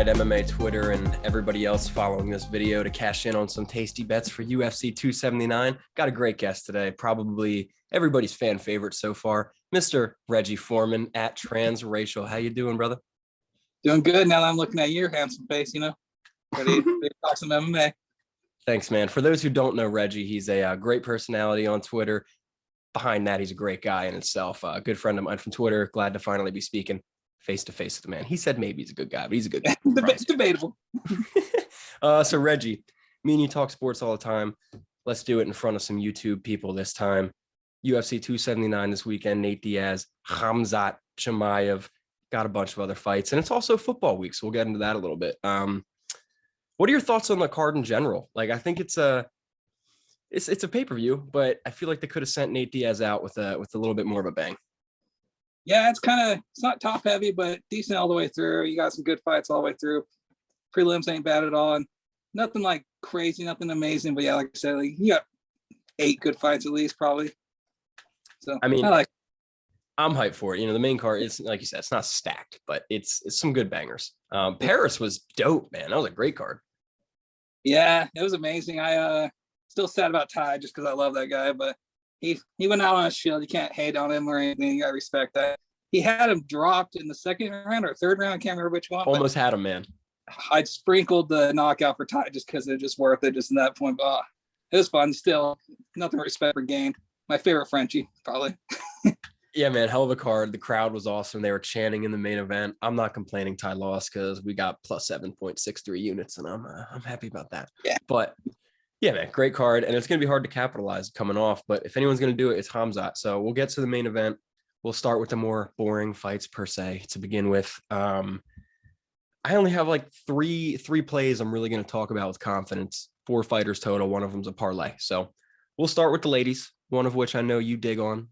right, MMA Twitter and everybody else following this video to cash in on some tasty bets for UFC 279. Got a great guest today, probably everybody's fan favorite so far, Mr. Reggy Foreman at Transracial. How you doing, brother? Doing good now that I'm looking at your handsome face, ready to talk some MMA. Thanks, man. For those who don't know Reggie, he's a great personality on Twitter. Behind that, he's a great guy in itself. A good friend of mine from Twitter. Glad to finally be speaking face to face with the man. He said maybe he's a good guy, but he's a good guy. Debatable. So Reggie, me and you talk sports all the time. Let's do it in front of some YouTube people this time. UFC 279 this weekend. Nate Diaz, Khamzat Chimaev, got a bunch of other fights, and it's also football week, so we'll get into that a little bit. What are your thoughts on the card in general? Like, I think it's a pay-per-view, but I feel like they could have sent Nate Diaz out with a little bit more of a bang. Yeah, it's not top heavy, but decent all the way through. You got some good fights all the way through. Prelims ain't bad at all, and nothing like crazy, nothing amazing. But yeah, like I said, like, you got 8 good fights at least, probably. So I mean, I'm hyped for it. The main card is, like you said, it's not stacked, but it's some good bangers. Paris was dope, man. That was a great card. Yeah, it was amazing. I still sad about Ty just because I love that guy, but he went out on a shield. You can't hate on him or anything. You gotta respect that. He had him dropped in the second round or third round. I can't remember which one. Almost had him, man. I'd sprinkled the knockout for Ty just because it's just worth it. Just in that point, but it was fun. Still, nothing but respect for Game. My favorite Frenchie, probably. Yeah, man, hell of a card. The crowd was awesome. They were chanting in the main event. I'm not complaining Ty lost because we got plus 7.63 units, and I'm happy about that. Yeah. But yeah, man, great card, and it's going to be hard to capitalize coming off, but if anyone's going to do it, it's Khamzat. So we'll get to the main event. We'll start with the more boring fights per se to begin with. I only have like three plays I'm really going to talk about with confidence. 4 fighters total. One of them's a parlay. So we'll start with the ladies, one of which I know you dig on.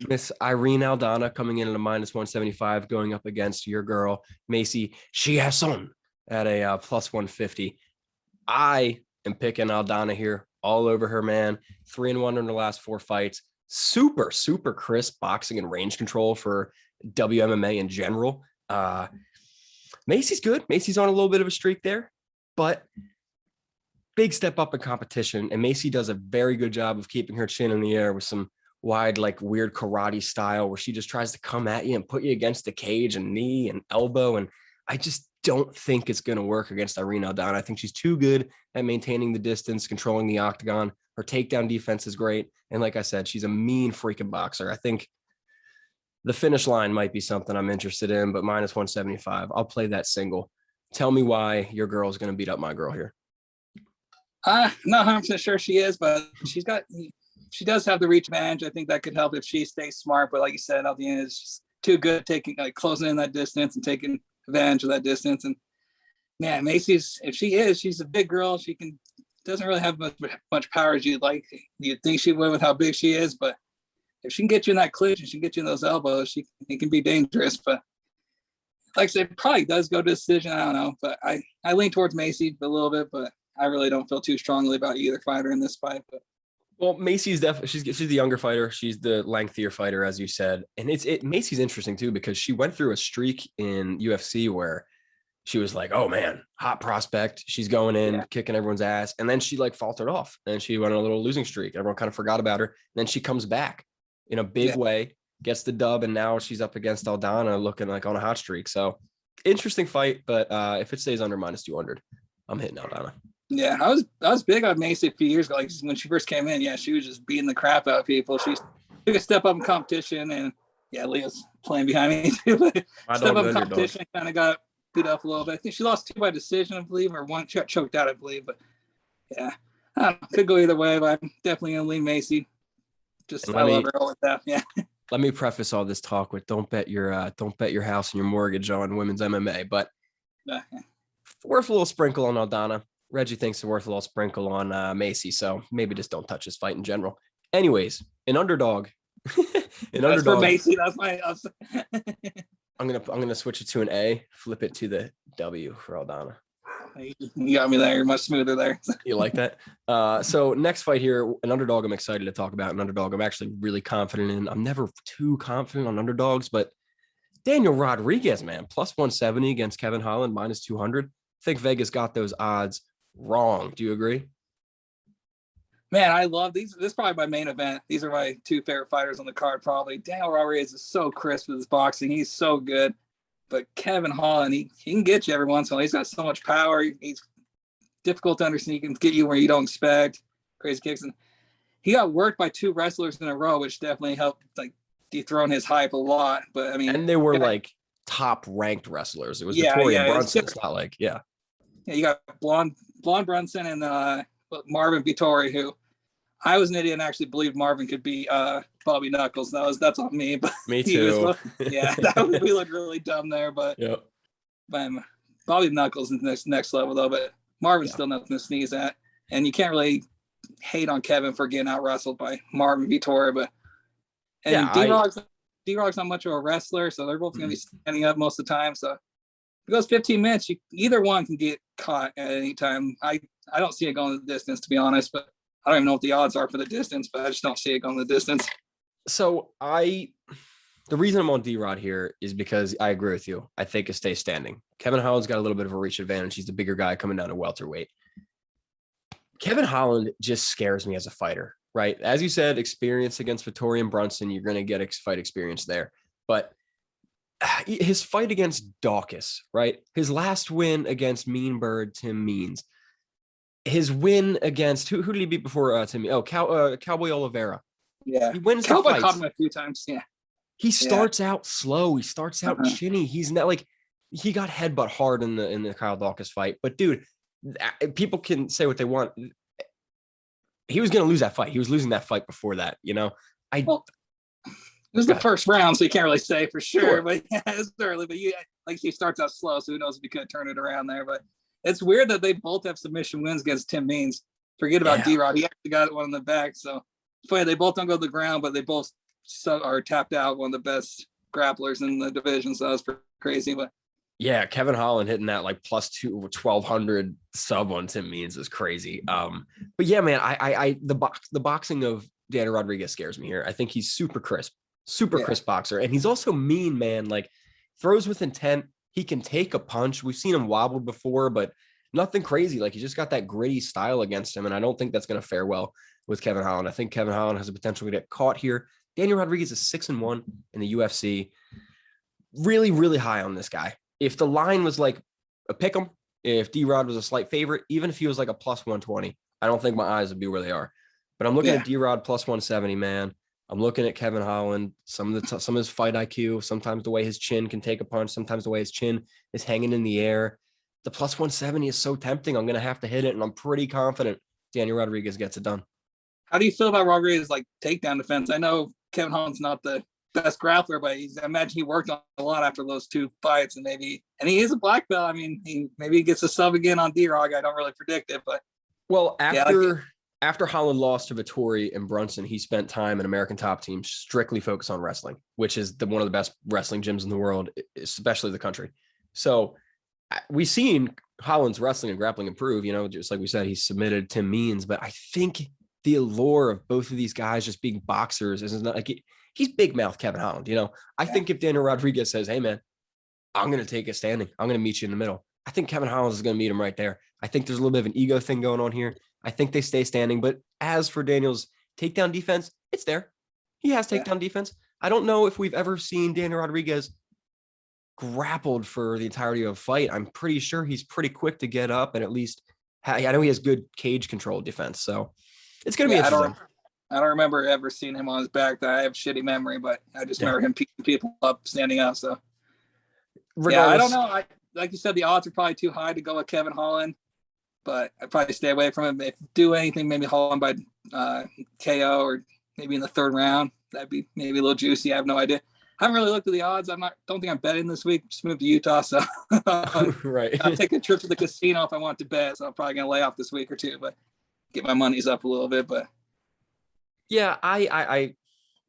Miss Irene Aldana coming in at a minus 175, going up against your girl, Macy Chiasson, at a plus 150. I am picking Aldana here all over her, man. 3-1 in the last 4 fights. Super, super crisp boxing and range control for WMMA in general. Macy's good. Macy's on a little bit of a streak there, but big step up in competition. And Macy does a very good job of keeping her chin in the air with some wide, like weird karate style where she just tries to come at you and put you against the cage and knee and elbow. And I just don't think it's going to work against Irene Aldana. I think she's too good at maintaining the distance, controlling the octagon. Her takedown defense is great. And like I said, she's a mean freaking boxer. I think the finish line might be something I'm interested in, but minus 175, I'll play that single. Tell me why your girl is going to beat up my girl here. Not 100% sure she is, but she does have the reach advantage. I think that could help if she stays smart. But like you said, Aldana is just too good at closing in that distance and taking advantage of that distance. And man, Macy's, if she's a big girl. She doesn't really have much power as you'd think she would with how big she is. But if she can get you in that clinch and she can get you in those elbows, it can be dangerous. But like I said, it probably does go to decision. I don't know, but I lean towards Macy a little bit, but I really don't feel too strongly about either fighter in this fight. But well, Macy's definitely she's the younger fighter. She's the lengthier fighter, as you said. And Macy's interesting too, because she went through a streak in UFC where she was like, oh man, hot prospect. She's going in, kicking everyone's ass. And then she faltered off and she went on a little losing streak. Everyone kind of forgot about her. And then she comes back in a big way, gets the dub. And now she's up against Aldana looking like on a hot streak. So interesting fight. But if it stays under minus 200, I'm hitting Aldana. Yeah, I was big on Macy a few years ago. Like when she first came in, she was just beating the crap out of people. She took a step up in competition, and Leah's playing behind me too. But step up in competition, kind of got beat up a little bit. I think she lost 2 by decision, I believe, or 1 she got choked out, I believe. But yeah, I don't know, could go either way. But I'm definitely gonna lean Macy. I love her all with that. Yeah. Let me preface all this talk with don't bet your house and your mortgage on women's MMA, but worth a little sprinkle on Aldana. Reggie thinks it's worth a little sprinkle on Macy, so maybe just don't touch his fight in general. Anyways, an underdog. That's for Macy. That's my. I'm gonna switch it to an A, flip it to the W for Aldana. You got me there. You're much smoother there. You like that? So next fight here, an underdog I'm excited to talk about. An underdog I'm actually really confident in. I'm never too confident on underdogs, but Daniel Rodriguez, man, plus 170 against Kevin Holland, minus 200. I think Vegas got those odds wrong. Do you agree? Man, I love these. This is probably my main event. These are my two favorite fighters on the card, probably. Daniel Rodriguez is so crisp with his boxing. He's so good. But Kevin Holland, he can get you every once in a while. He's got so much power. He's difficult to understand. He can get you where you don't expect. Crazy kicks. And he got worked by two wrestlers in a row, which definitely helped like dethrone his hype a lot. But I mean, and they were like top ranked wrestlers. It was yeah, Vittoria yeah, Brunson. It's not like, yeah. Yeah, you got blonde Brunson and Marvin Vittori, who I was an idiot and actually believed Marvin could be Bobby Knuckles. That's on me. But Me too. We looked really dumb there. But Yep. Bobby Knuckles is next level though. But Marvin's still nothing to sneeze at, and you can't really hate on Kevin for getting out wrestled by Marvin Vittori. But D-Rock's not much of a wrestler, so they're both going to be standing up most of the time. So if it goes 15 minutes, either one can get caught at any time. I don't see it going the distance, to be honest, but I don't even know what the odds are for the distance, but I just don't see it going the distance. So the reason I'm on D-Rod here is because I agree with you. I think it stays standing. Kevin Holland's got a little bit of a reach advantage. He's the bigger guy coming down to welterweight. Kevin Holland just scares me as a fighter, right? As you said, experience against Vittoria Brunson, you're going to get fight experience there. But his fight against Dawkins, right? His last win against Mean Bird, Tim Means. His win against, who did he beat before Tim? Cowboy Oliveira. Yeah. He wins Cowboy the caught him a few times, yeah. He starts out slow. He starts out chinny. He's not like, he got headbutt hard in the Kyle Dawkins fight. But dude, people can say what they want. He was going to lose that fight. He was losing that fight before that, you know. It was the first round, so you can't really say for sure. But yeah, it's early. But he starts out slow, so who knows if he could turn it around there. But it's weird that they both have submission wins against Tim Means. Forget about D-Rod. He actually got one in the back. So it's funny. They both don't go to the ground, but they both are tapped out. One of the best grapplers in the division. So that's pretty crazy. But yeah, Kevin Holland hitting that like plus 1,200 sub on Tim Means is crazy. But yeah, man, the boxing of Daniel Rodriguez scares me here. I think he's super crisp boxer. And he's also mean, man, like throws with intent. He can take a punch. We've seen him wobble before, but nothing crazy. Like he just got that gritty style against him. And I don't think that's going to fare well with Kevin Holland. I think Kevin Holland has the potential to get caught here. Daniel Rodriguez is 6-1 in the UFC. Really, really high on this guy. If the line was like a pick 'em, if D-Rod was a slight favorite, even if he was like a plus 120, I don't think my eyes would be where they are. But I'm looking at D-Rod plus 170, man. I'm looking at Kevin Holland, some of his fight IQ, sometimes the way his chin can take a punch, sometimes the way his chin is hanging in the air. The plus 170 is so tempting. I'm going to have to hit it, and I'm pretty confident Daniel Rodriguez gets it done. How do you feel about Rodriguez's like takedown defense? I know Kevin Holland's not the best grappler, but I imagine he worked on a lot after those two fights, and he is a black belt. I mean, maybe he gets a sub again on D-Rog. I don't really predict it, but after Holland lost to Vittori and Brunson, he spent time in American Top Team strictly focused on wrestling, which is one of the best wrestling gyms in the world, especially the country. So we've seen Holland's wrestling and grappling improve, you know, just like we said, he submitted Tim Means, but I think the allure of both of these guys just being boxers is not like he's big mouth Kevin Holland, you know. I think if Daniel Rodriguez says, hey man, I'm going to take a standing, I'm going to meet you in the middle, I think Kevin Holland is going to meet him right there. I think there's a little bit of an ego thing going on here. I think they stay standing. But as for Daniel's takedown defense, it's there. He has takedown defense. I don't know if we've ever seen Daniel Rodriguez grappled for the entirety of a fight. I'm pretty sure he's pretty quick to get up and at least I know he has good cage control defense. So it's going to be interesting. I don't remember ever seeing him on his back. I have shitty memory, but I just remember him picking people up, standing up. So I don't know. Like you said, the odds are probably too high to go with Kevin Holland, but I'd probably stay away from him. If do anything, maybe Holland by KO or maybe in the third round. That'd be maybe a little juicy. I have no idea. I haven't really looked at the odds. Don't think I'm betting this week. Just moved to Utah, so right. I'll take a trip to the casino if I want to bet. So I'm probably gonna lay off this week or two, but get my monies up a little bit. But yeah, I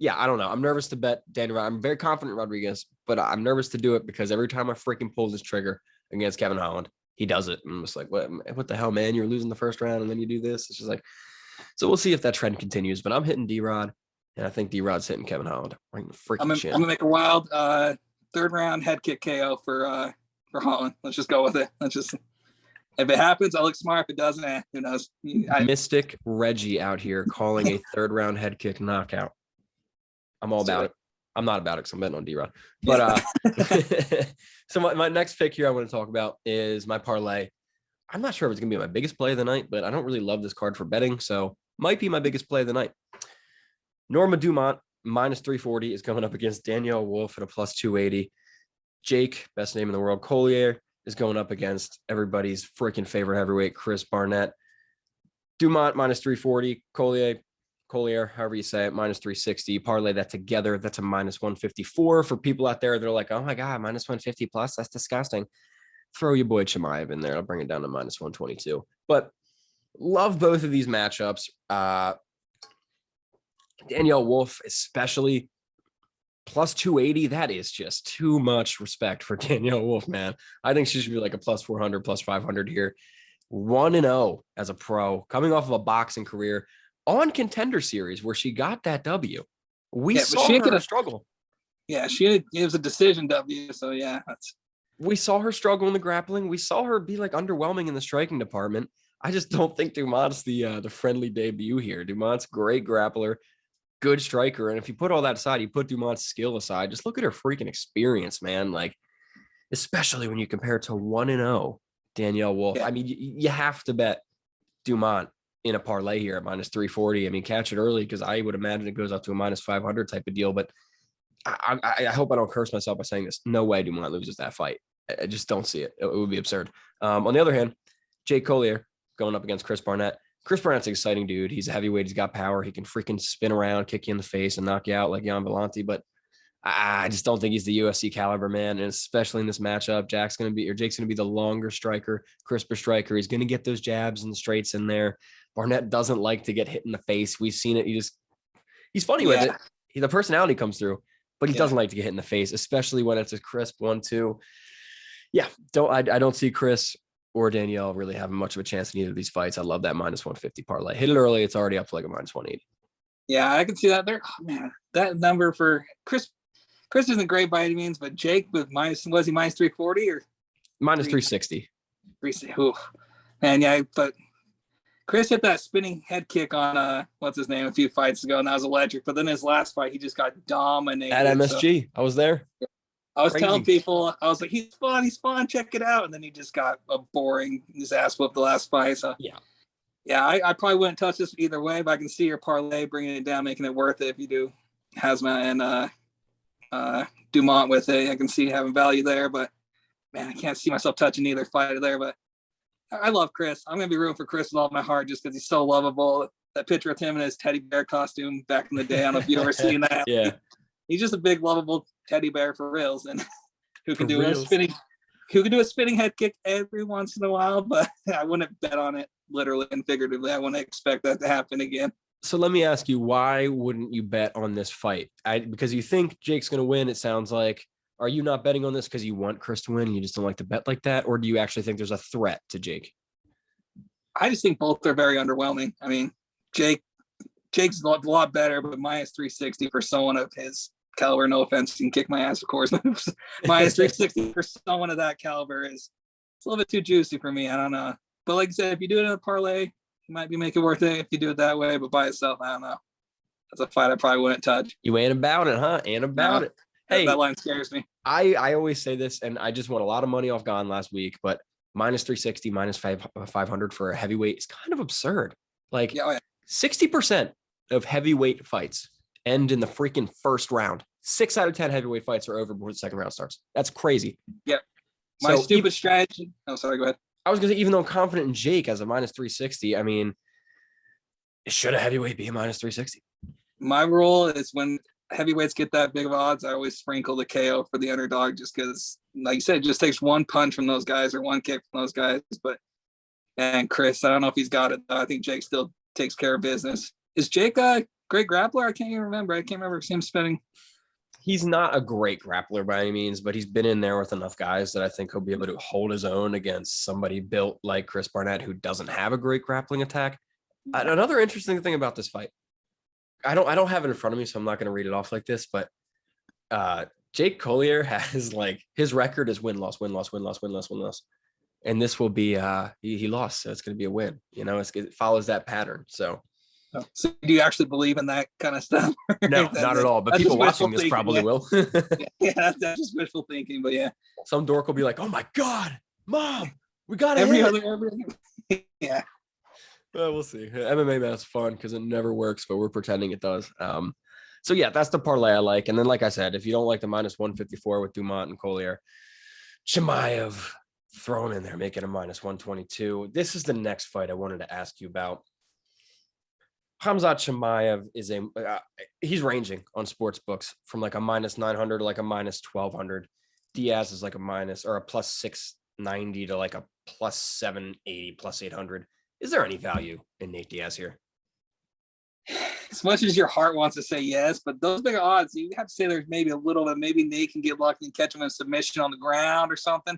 don't know. I'm nervous to bet Daniel. I'm very confident Rodriguez, but I'm nervous to do it because every time I freaking pull this trigger against Kevin Holland, he does it. And I'm just like, what the hell, man? You're losing the first round and then you do this. It's just like, so we'll see if that trend continues. But I'm hitting D-Rod, and I think D-Rod's hitting Kevin Holland right in the freaking chin. I'm gonna make a wild third round head kick KO for Holland. Let's just go with it. If it happens, I'll look smart. If it doesn't, who knows? Mystic Reggie out here calling a third round head kick knockout. I'm all about it. I'm not about it because I'm betting on D-Rod. But so my next pick here I want to talk about is my parlay. I'm not sure if it's going to be my biggest play of the night, but I don't really love this card for betting, so might be my biggest play of the night. Norma Dumont, minus 340, is coming up against Danielle Wolf at a plus 280. Jake, best name in the world, Collier, is going up against everybody's freaking favorite heavyweight, Chris Barnett. Dumont, minus 340. Collier, however you say it, minus 360. Parlay that together, that's a minus 154. For people out there, they're like, oh my God, minus 150 plus, that's disgusting. Throw your boy Chimaev in there. I'll bring it down to minus 122. But love both of these matchups. Danielle Wolf, especially plus 280. That is just too much respect for Danielle Wolf, man. I think she should be like a plus 400, plus 500 here. 1-0 as a pro, coming off of a boxing career on Contender Series where she got that W. We saw her struggle. Yeah, it was a decision W. So yeah, we saw her struggle in the grappling. We saw her be like underwhelming in the striking department. I just don't think Dumont's the friendly debut here. Dumont's great grappler, good striker. And if you put all that aside, you put Dumont's skill aside, just look at her freaking experience, man. Like, especially when you compare it to 1-0 Danielle Wolf. Yeah. I mean, you have to bet Dumont in a parlay here at minus 340. I mean, catch it early because I would imagine it goes up to a minus 500 type of deal. But I hope I don't curse myself by saying this. No way Dumont loses that fight. I just don't see it. It would be absurd. On the other hand, Jake Collier going up against Chris Barnett. Chris Barnett's an exciting dude. He's a heavyweight. He's got power. He can freaking spin around, kick you in the face, and knock you out like Jan Vellante. But I just don't think he's the UFC caliber, man. And especially in this matchup, Jake's going to be the longer striker, crisper striker. He's going to get those jabs and straights in there. Barnett doesn't like to get hit in the face. We've seen it. He's funny with it. The personality comes through, but he doesn't like to get hit in the face, especially when it's a crisp 1-2. Yeah, I don't see Chris or Danielle really having much of a chance in either of these fights. I love that minus 150 parlay. Hit it early. It's already up to like a minus 180. Yeah, I can see that there. Oh, man, that number for Chris isn't great by any means, but Jake with was he minus 340 or minus 360? 360. Ooh. Man, yeah, but Chris hit that spinning head kick on what's his name a few fights ago, and that was electric. But then his last fight, he just got dominated at MSG. So I was there. I was telling people, I was like, he's fun, check it out. And then he just got his ass whooped the last fight. So yeah, I probably wouldn't touch this either way, but I can see your parlay bringing it down, making it worth it if you do Hazmat and Dumont with it. I can see having value there, but man, I can't see myself touching either fighter there. But I love Chris. I'm going to be rooting for Chris with all my heart just because he's so lovable. That picture of him in his teddy bear costume back in the day, I don't know if you've ever seen that. Yeah. He's just a big, lovable teddy bear for reals, and who can do a spinning head kick every once in a while. But I wouldn't bet on it literally and figuratively. I wouldn't expect that to happen again. So let me ask you, why wouldn't you bet on this fight? Because you think Jake's going to win. It sounds like. Are you not betting on this because you want Chris to win? And you just don't like to bet like that, or do you actually think there's a threat to Jake? I just think both are very underwhelming. I mean, Jake's a lot better, but minus 360 for someone of his caliber, no offense, he can kick my ass, of course. Minus 360 for someone of that caliber it's a little bit too juicy for me. I don't know. But like I said, if you do it in a parlay, you might be making it worth it if you do it that way. But by itself, I don't know. That's a fight I probably wouldn't touch. You ain't about it, huh? Ain't about it. Hey, that line scares me. I always say this, and I just won a lot of money off Gone last week, but minus 360, minus 500 for a heavyweight is kind of absurd. Like 60% of heavyweight fights end in the freaking first round. 6 out of 10 heavyweight fights are over before the second round starts. That's crazy. Yep. My stupid strategy. Oh, sorry. Go ahead. I was going to say, even though I'm confident in Jake as a minus 360, I mean, should a heavyweight be a minus 360? My rule is when heavyweights get that big of odds, I always sprinkle the KO for the underdog just because, like you said, it just takes one punch from those guys or one kick from those guys. And Chris, I don't know if he's got it, though. I think Jake still takes care of business. Is Jake a great grappler? I can't even remember. I can't remember him spinning. He's not a great grappler by any means, but he's been in there with enough guys that I think he'll be able to hold his own against somebody built like Chris Barnett, who doesn't have a great grappling attack. Another interesting thing about this fight, I don't have it in front of me, so I'm not going to read it off like this, but Jake Collier has like his record is win loss win loss win loss win loss win loss, and this will be he lost, so it's going to be a win. You know, it follows that pattern. So So do you actually believe in that kind of stuff? no, not at all. But people watching this probably will. Yeah, that's just wishful thinking. But yeah, some dork will be like, "Oh my god, mom, we got every hit." other yeah. Well, we'll see. MMA math's fun because it never works, but we're pretending it does. So yeah, that's the parlay I like. And then, like I said, if you don't like the minus 154 with Dumont and Collier, Chimaev thrown in there, make it a minus 122. This is the next fight I wanted to ask you about. Khamzat Chimaev is he's ranging on sports books from like a minus 900 to like a minus 1200. Diaz is like a minus or a plus 690 to like a plus 780, plus 800. Is there any value in Nate Diaz here? As much as your heart wants to say yes, but those bigger odds, you have to say there's maybe a little bit. Maybe Nate can get lucky and catch him in a submission on the ground or something.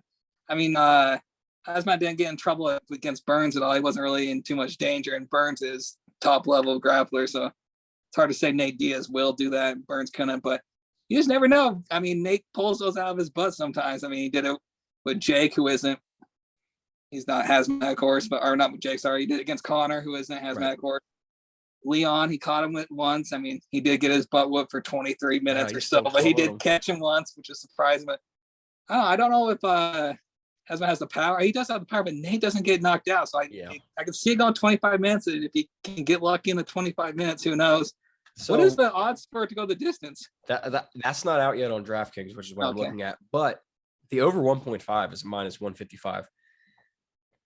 I mean, Asmat didn't get in trouble against Burns at all. He wasn't really in too much danger, and Burns is top level grappler, so it's hard to say Nate Diaz will do that. Burns couldn't, but you just never know. I mean, Nate pulls those out of his butt sometimes. I mean, he did it with Jake, who isn't. He's not hazmat horse, but or not with Jake. Sorry, he did it against Connor, who isn't hazmat horse. Leon, he caught him with once. I mean, he did get his butt whooped for 23 minutes or so, but he did catch him once, which is surprising. But I don't know if Hazmat has the power. He does have the power, but Nate doesn't get knocked out. So I can see it going 25 minutes. And if he can get lucky in the 25 minutes, who knows? So, what is the odds for it to go the distance? That's not out yet on DraftKings, which is what I'm looking at. But the over 1.5 is minus 155.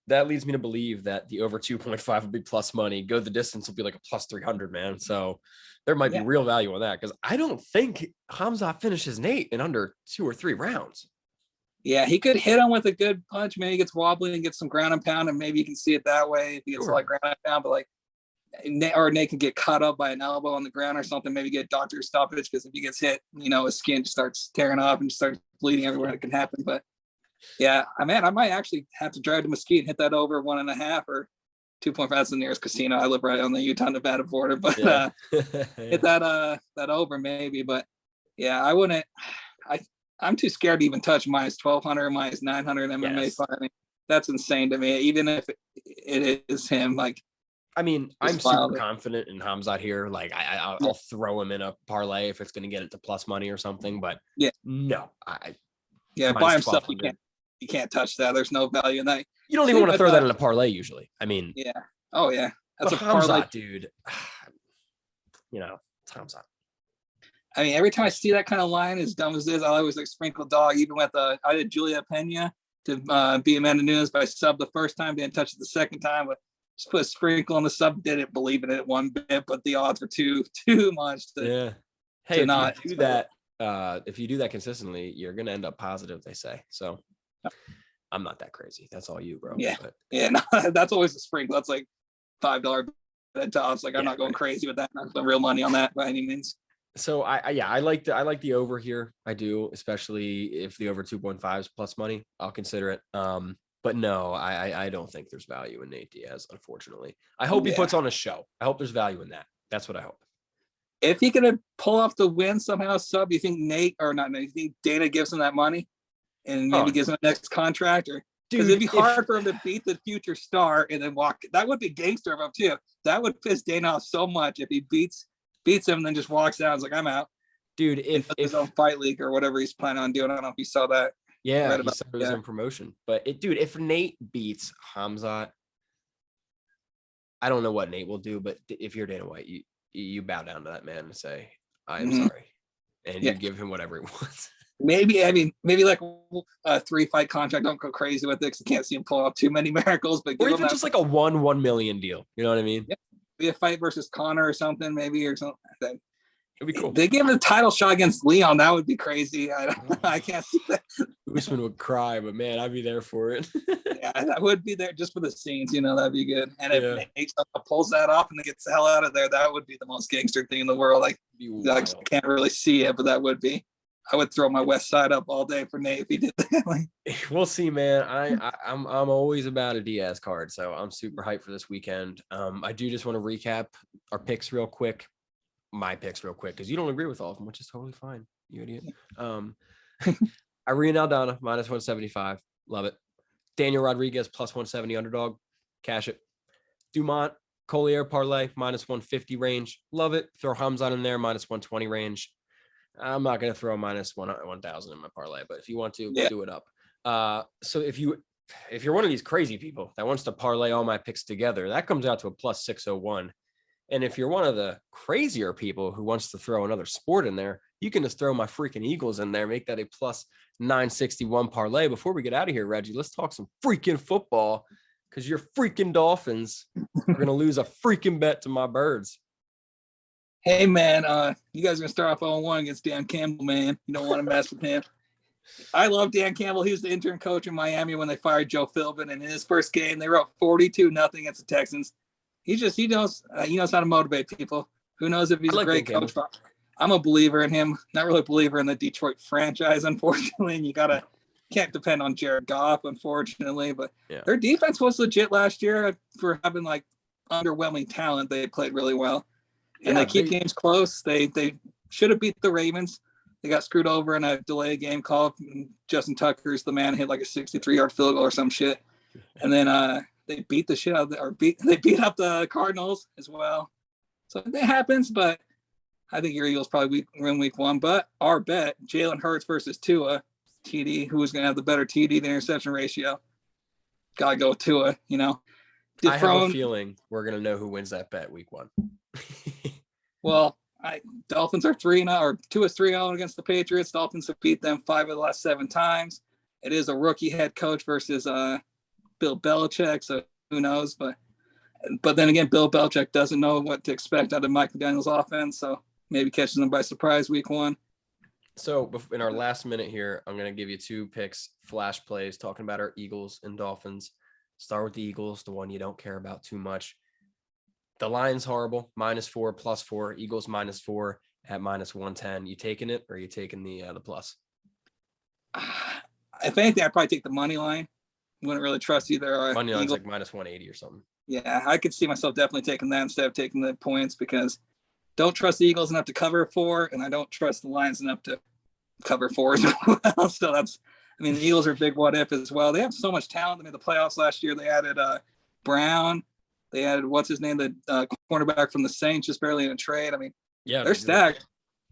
That leads me to believe that the over 2.5 will be plus money. Go the distance will be like a plus 300, man. So there might be real value on that because I don't think Khamzat finishes Nate in under 2 or 3 rounds. Yeah, he could hit him with a good punch. Maybe he gets wobbly and gets some ground and pound, and maybe you can see it that way if he gets like ground and pound. But like, Nate can get caught up by an elbow on the ground or something. Maybe get doctor stoppage because if he gets hit, his skin just starts tearing off and just starts bleeding everywhere. It can happen, but. Yeah, I might actually have to drive to Mesquite and hit that over 1.5 or 2.5. That's the nearest casino. I live right on the Utah-Nevada border, but hit that over maybe. But yeah, I wouldn't. I'm too scared to even touch minus 1,200, minus 900 MMA fight. I mean, that's insane to me. Even if it is him, like. I mean, I'm super confident in Khamzat here. Like, I'll throw him in a parlay if it's going to get it to plus money or something. But no, by himself you can't touch that. There's no value in that. You don't even want to throw that in a parlay usually. I mean, that's a parlay, dude. Khamzat. I mean, every time I see that kind of line, as dumb as this, I always like sprinkle dog. Even with I did Julia Pena to be Amanda Nunes by sub the first time, didn't touch it the second time, but just put a sprinkle on the sub. Didn't believe in it one bit, but the odds were too much to Hey, not do that. If you do that consistently, you're going to end up positive, they say. So I'm not that crazy. That's all you, bro. Yeah. No, that's always a sprinkle. That's like $5 bet tops. Like I'm not going crazy with that. Not the real money on that by any means. So I like the over here. I do, especially if the over 2.5 is plus money, I'll consider it. But no, I don't think there's value in Nate Diaz, unfortunately. I hope he puts on a show. I hope there's value in that. That's what I hope. If he could pull off the win somehow, sub, you think you think Dana gives him that money and maybe gives him a next contract? Or because it'd be hard for him to beat the future star and then walk. That would be gangster of him too. That would piss Dana off so much if he beats him and then just walks out and is like, I'm out. Dude, if his own fight league or whatever he's planning on doing. I don't know if you saw that. Yeah, he said it was in promotion. But if Nate beats Khamzat, I don't know what Nate will do, but if you're Dana White, you bow down to that man and say, I am sorry. And you give him whatever he wants. Maybe like a 3-fight contract. Don't go crazy with it because I can't see him pull off too many miracles. But or even just like a 1 million deal. You know what I mean? Yeah. Be a fight versus Connor or something, maybe, or something. It'd be cool. They give him a title shot against Leon. That would be crazy. I can't see that. Usman would cry, but man, I'd be there for it. Yeah, I would be there just for the scenes. That'd be good. And if Nate pulls that off and then gets the hell out of there, that would be the most gangster thing in the world. Like, I can't really see it, but that would be. I would throw my West Side up all day for Nate if he did that. We'll see, man. I'm always about a Diaz card, so I'm super hyped for this weekend. I do just want to recap our picks real quick. my picks real quick because you don't agree with all of them, which is totally fine. You idiot. Irene Aldana minus 175. Love it. Daniel Rodriguez plus 170 underdog. Cash it. Dumont Collier parlay minus 150 range. Love it. Throw Hamzat in there minus 120 range. I'm not going to throw minus 1,000 in my parlay, but if you want to, do it up. So if you're one of these crazy people that wants to parlay all my picks together, that comes out to a plus 601. And if you're one of the crazier people who wants to throw another sport in there, you can just throw my freaking Eagles in there, make that a plus 961 parlay. Before we get out of here, Reggie, let's talk some freaking football because your freaking Dolphins are going to lose a freaking bet to my Birds. Hey, man, you guys are going to start off 0-1 against Dan Campbell, man. You don't want to mess with him. I love Dan Campbell. He was the intern coach in Miami when they fired Joe Philbin, and in his first game, they were up 42-0 against the Texans. He knows how to motivate people. Who knows if he's a great coach? I'm a believer in him. Not really a believer in the Detroit franchise, unfortunately. And can't depend on Jared Goff, unfortunately. But their defense was legit last year for having like underwhelming talent. They played really well, and they keep games close. They should have beat the Ravens. They got screwed over in a delay game call. Justin Tucker's the man hit like a 63-yard field goal or some shit, and then they beat the shit out of they beat up the Cardinals as well. So that happens, but I think your Eagles probably win week 1. But our bet, Jalen Hurts versus Tua, TD, who is going to have the better TD to interception ratio. Got to go with Tua, I have a feeling we're going to know who wins that bet week 1. Well, Dolphins are 3-0, or Tua's 3-0 against the Patriots. Dolphins have beat them 5 of the last 7 times. It is a rookie head coach versus Bill Belichick, so who knows? But then again, Bill Belichick doesn't know what to expect out of Mike McDaniel's offense, so maybe catches them by surprise week 1. So in our last minute here, I'm going to give you 2 picks, flash plays, talking about our Eagles and Dolphins. Start with the Eagles, the one you don't care about too much. The line's horrible, -4, +4. Eagles -4 at -110. You taking it, or are you taking the plus? If anything, I'd probably take the money line. Wouldn't really trust either. Money line's like -180 or something. Yeah, I could see myself definitely taking that instead of taking the points because don't trust the Eagles enough to cover 4, and I don't trust the Lions enough to cover 4 as well. So the Eagles are a big what if as well. They have so much talent. They made the playoffs last year. They added Brown. They added what's his name, the cornerback from the Saints, just barely in a trade. They're stacked.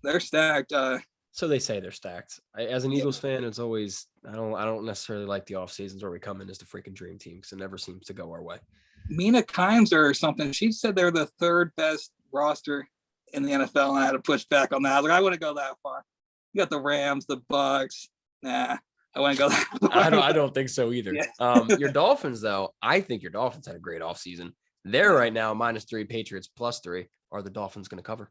They're stacked. So they say they're stacked. As an Eagles fan, it's always I don't necessarily like the off seasons where we come in as the freaking dream team because it never seems to go our way. Mina Kimes or something. She said they're the 3rd best roster in the NFL, and I had to push back on that. I was like, I wouldn't go that far. You got the Rams, the Bucks. Nah, I wouldn't go that far. I don't think so either. Yeah. Your Dolphins, though, I think your Dolphins had a great offseason. They're right now -3, Patriots +3. Are the Dolphins going to cover?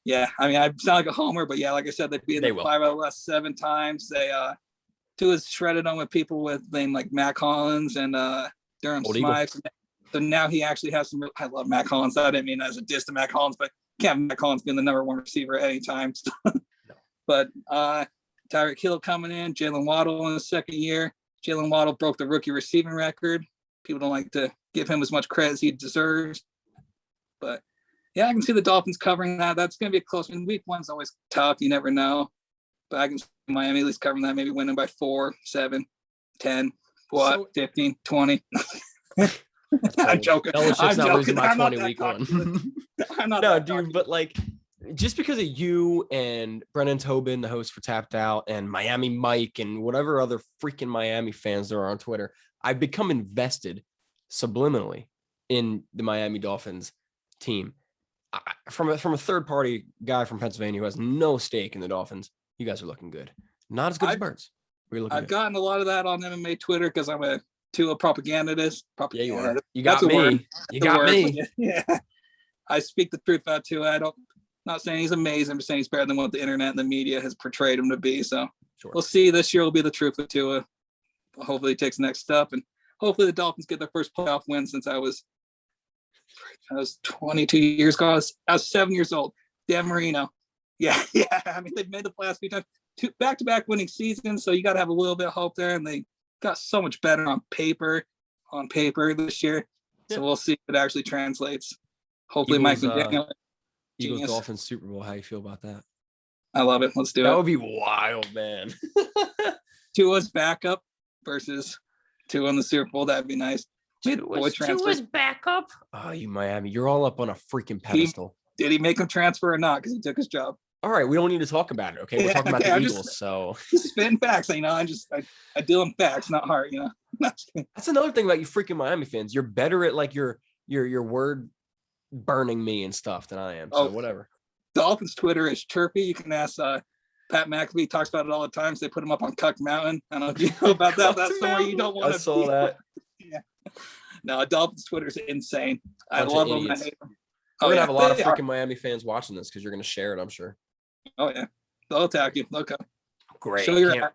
Yeah, I sound like a homer, but yeah, like I said, they beat them 5 out of the last 7 times. They Tua's shredded on with people with named like Mac Hollins and Durham Smythe. So now he actually has some. I love Mac Hollins. I didn't mean as a diss to Mac Hollins, but can't have Mac Hollins being the number 1 receiver at any time. No. But Tyreek Hill coming in, Jalen Waddle in his 2nd year. Jalen Waddle broke the rookie receiving record. People don't like to give him as much credit as he deserves. But yeah, I can see the Dolphins covering that. That's going to be a close one. Week 1's always tough. You never know. But I can see Miami at least covering that, maybe winning by 4, 7, 10, 15, 20. I'm joking. Belichick's not losing by 20 week 1. I'm not. No, dude, but like, just because of you and Brennan Tobin, the host for Tapped Out, and Miami Mike, and whatever other freaking Miami fans there are on Twitter, I've become invested subliminally in the Miami Dolphins team. From a third party guy from Pennsylvania who has no stake in the Dolphins, you guys are looking good. Not as good as Birds. I've gotten a lot of that on MMA Twitter because I'm a propagandist. Yeah, you are. You got me. You got me. Yeah. I speak the truth about Tua. Not saying he's amazing. I'm just saying he's better than what the internet and the media has portrayed him to be. So We'll see. This year will be the truth with Tua. Hopefully he takes the next step, and hopefully the Dolphins get their first playoff win since I was 22 years ago. I was 7 years old. Dan Marino. Yeah. They've made the playoffs a few times. 2 back-to-back winning seasons, so you got to have a little bit of hope there, and they got so much better on paper this year. So we'll see if it actually translates. Hopefully Mike McDaniel. Eagles Genius. Dolphins Super Bowl. How you feel about that? I love it. Let's do That it. would be wild, man. Tua's backup versus Tua in the Super Bowl. That'd be nice. Tua's backup. Oh, you Miami. You're all up on a freaking pedestal. Did he make him transfer or not? Because he took his job. All right, we don't need to talk about it. Okay, we're talking about the Eagles. So just spitting facts. I deal in facts, not heart. That's another thing about you freaking Miami fans. You're better at like your word burning me and stuff than I am. So whatever. Dolphins Twitter is chirpy. You can ask Pat McAfee talks about it all the time. So they put him up on Cuck Mountain. I don't know if you know about that. That's somewhere you don't want to. I saw that. Yeah. No, Dolphins Twitter is insane. I love them. I hate them. We're gonna have a lot of freaking Miami fans watching this because you're gonna share it, I'm sure. Oh yeah, they'll attack you. Okay. Great. Show your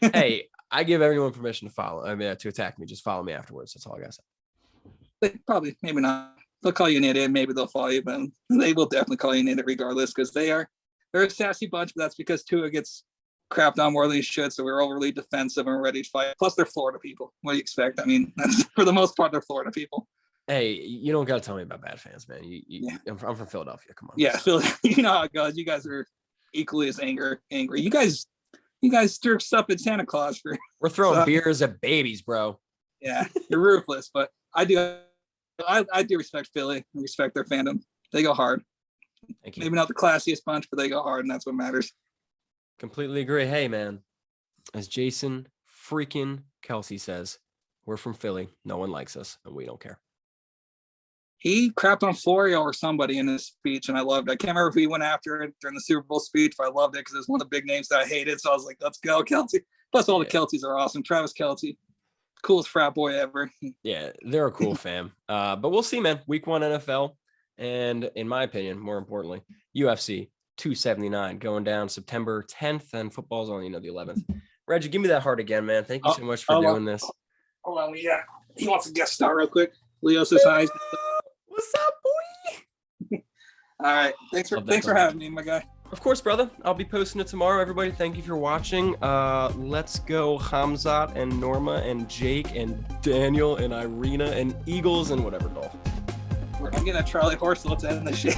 Hey, I give everyone permission to follow. I mean, to attack me. Just follow me afterwards. That's all I gotta say. Probably, maybe not. They'll call you an idiot. Maybe they'll follow you, but they will definitely call you an idiot regardless because they're a sassy bunch. But that's because Tua gets crapped on more than he should. So we're overly defensive and ready to fight. Plus, they're Florida people. What do you expect? I mean, that's for the most part, they're Florida people. Hey, you don't got to tell me about bad fans, man. I'm from Philadelphia. Come on. Yeah, Phil. You know how it goes. You guys are equally as angry. You guys stir stuff at Santa Claus for. We're throwing beers at babies, bro. Yeah, you're ruthless, but I do respect Philly. I respect their fandom. They go hard. Thank you. Maybe not the classiest bunch, but they go hard, and that's what matters. Completely agree. Hey, man, as Jason freaking Kelsey says, we're from Philly. No one likes us, and we don't care. He crapped on Florio or somebody in his speech, and I loved it. I can't remember if he went after it during the Super Bowl speech, but I loved it because it was one of the big names that I hated. So I was like, let's go, Kelsey. Plus, all the Kelseys are awesome. Travis Kelce, coolest frat boy ever. Yeah, they're a cool fam. But we'll see, man. Week 1 NFL. And in my opinion, more importantly, UFC 279 going down September 10th, and football's on, the 11th. Reggie, give me that heart again, man. Thank you so much for doing this. Hold on, yeah. He wants a guest star real quick. Leo says hi. What's up, boy? All right. Thanks for having me, my guy. Of course, brother. I'll be posting it tomorrow. Everybody, thank you for watching. Let's go Hamzat and Norma and Jake and Daniel and Irina and Eagles and whatever, Dolph. I'm getting a Charlie horse, so let's end this shit.